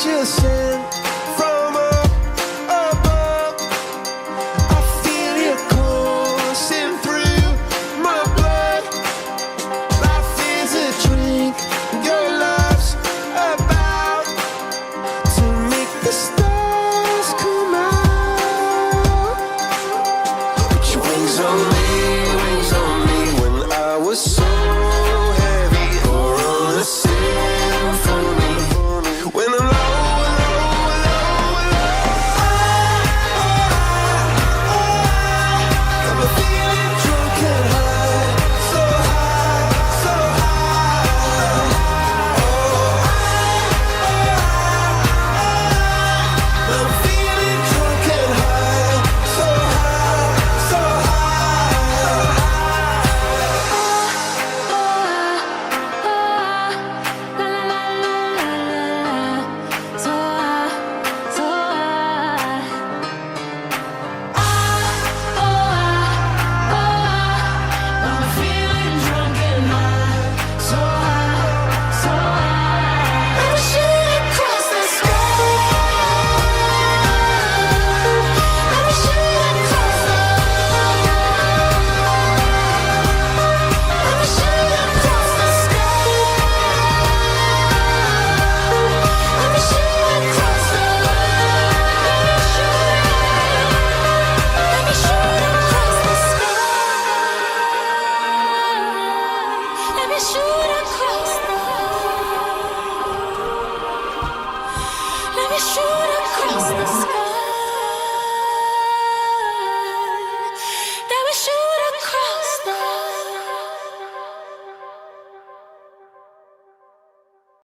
angel sent from up above. I feel you coursing through my blood. Life is a drink, your love's about to make the stars come out. Put your wings on me when I was so heavy, or on a symphony. When I'm low, got me feeling drunk and high, so high, so high. I'm feeling drunk and high, so high, so shoot across the sky.